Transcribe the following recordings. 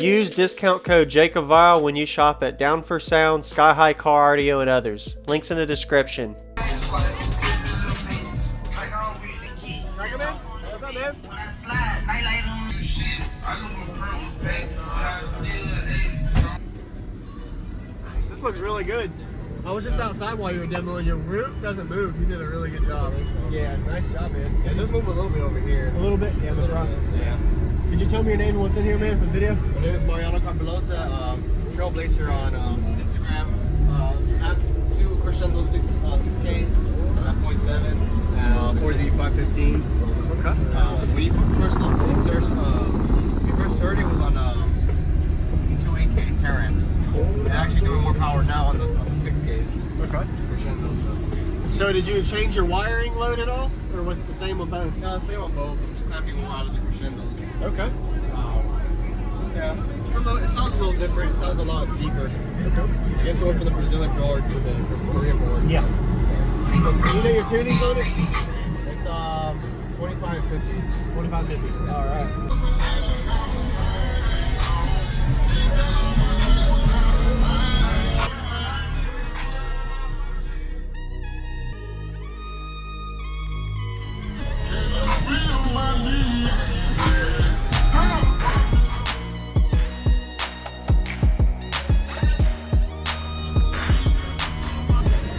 Use discount code JACOBVILE when you shop at Down for Sound, Sky High Car Audio, and others. Links in the description. What's up, man? Nice. This looks really good. I was just outside while you were demoing. Your roof doesn't move. You did a really good job. Yeah, nice job, man. Yeah, just move a little bit over here. A little bit? Yeah, the front. Yeah. Could you tell me your name and what's in here, man, for the video? My name is Mariano, Trailblazer on Instagram. I have 2 Crescendo 6Ks, 9.7, and 4Z 515s. Okay. When you first heard it was on 2 8Ks, 10 amps. They're actually doing more power now on the 6Ks. Okay. Crescendo. So did you change your wiring load at all, or was it the same on both? No, same on both. I'm just clamping more out of the Crescendos. Okay. Yeah, it sounds a little different. It sounds a lot deeper. Okay. I guess going from the Brazilian board to the Korean board. Yeah. So, You know your tunings on it? it's 2550. 2550. All right.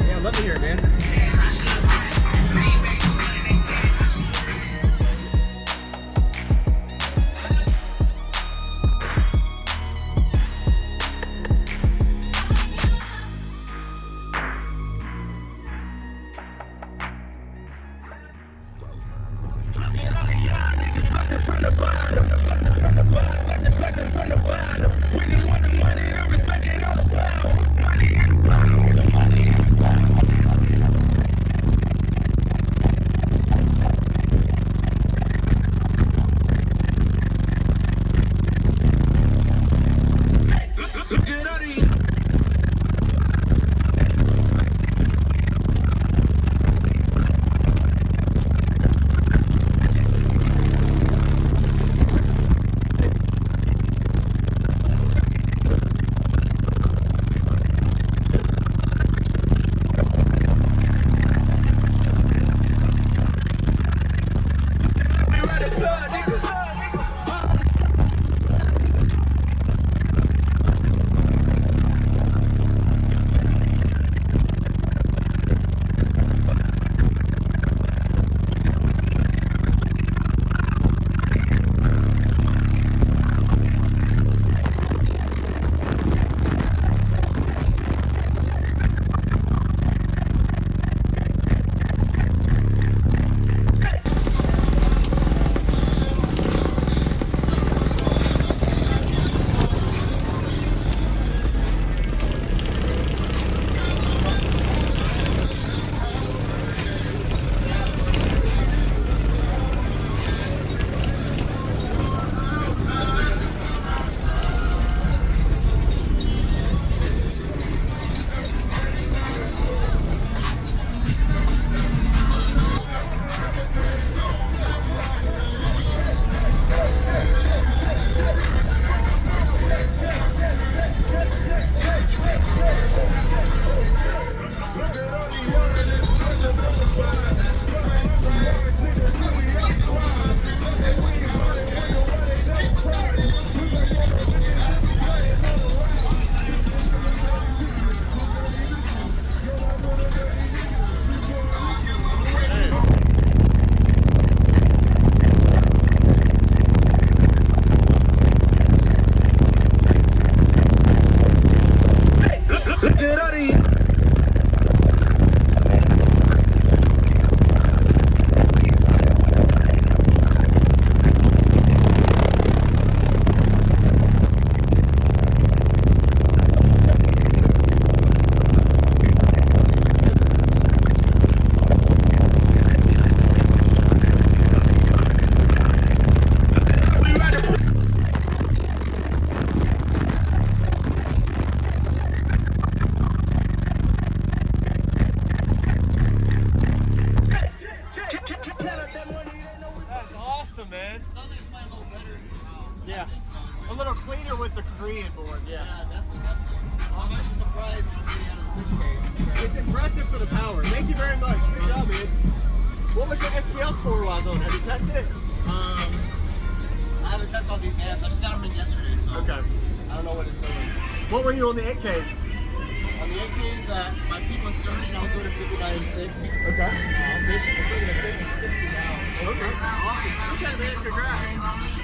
Yeah, love to hear it, man. Awesome, man. Sounds like it's playing a little better. Yeah. A little cleaner with the Korean board, Yeah, definitely. I'm actually surprised I'm getting out of the 6K. It's impressive for the power. Thank you very much. Good job, man. What was your SPL score wise on? Have you tested it? I haven't tested all these amps. I just got them in yesterday, so Okay. I don't know what it's doing. What were you on the 8Ks? On the 8Ks, my peak was 30 and I was doing a 59 and 6. Okay. So it should be doing a 50 and 60 now. Okay. Awesome. Appreciate it, man. Congrats.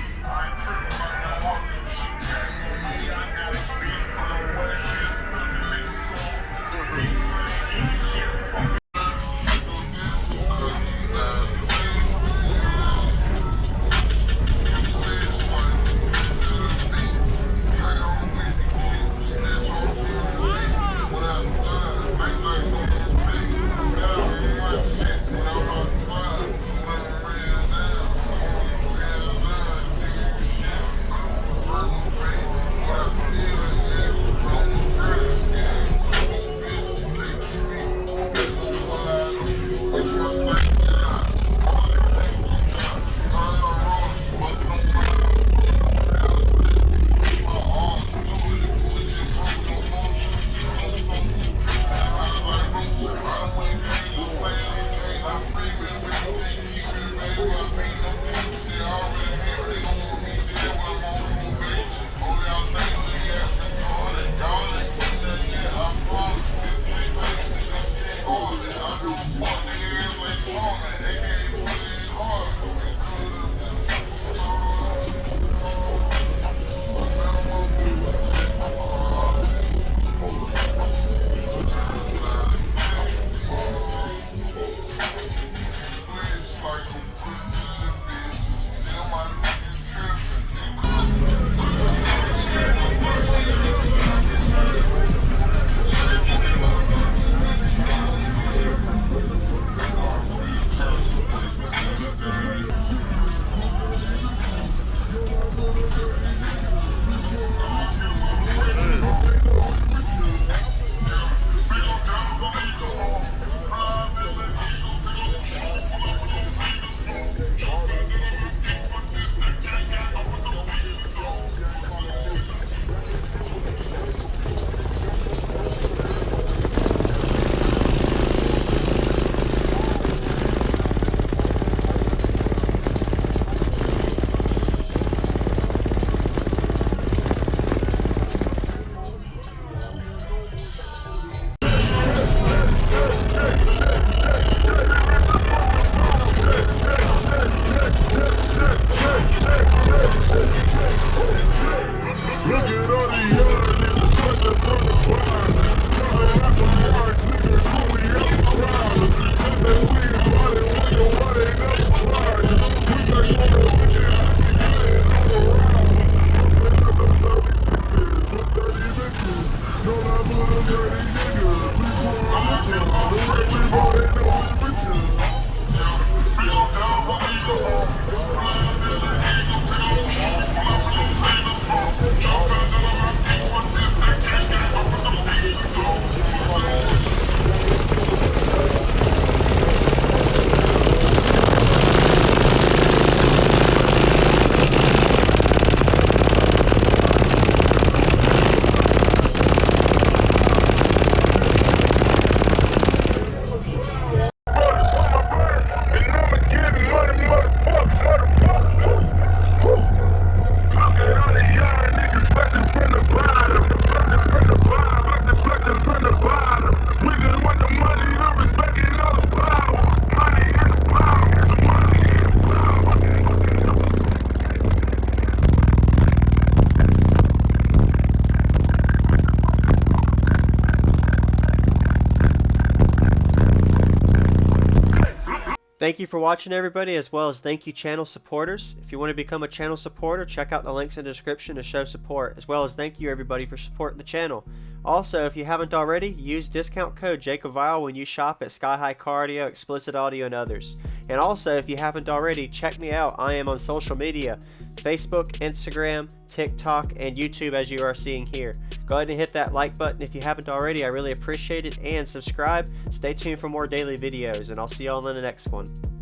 Thank you for watching, everybody, as well as thank you channel supporters. If you want to become a channel supporter, check out the links in the description to show support, as well as thank you everybody for supporting the channel. Also, if you haven't already, use discount code JACOBVILE when you shop at Sky High Cardio, Explicit Audio, and others. And also, if you haven't already, check me out. I am on social media, Facebook, Instagram, TikTok, and YouTube, as you are seeing here. Go ahead and hit that like button if you haven't already. I really appreciate it. And subscribe. Stay tuned for more daily videos, and I'll see y'all in the next one.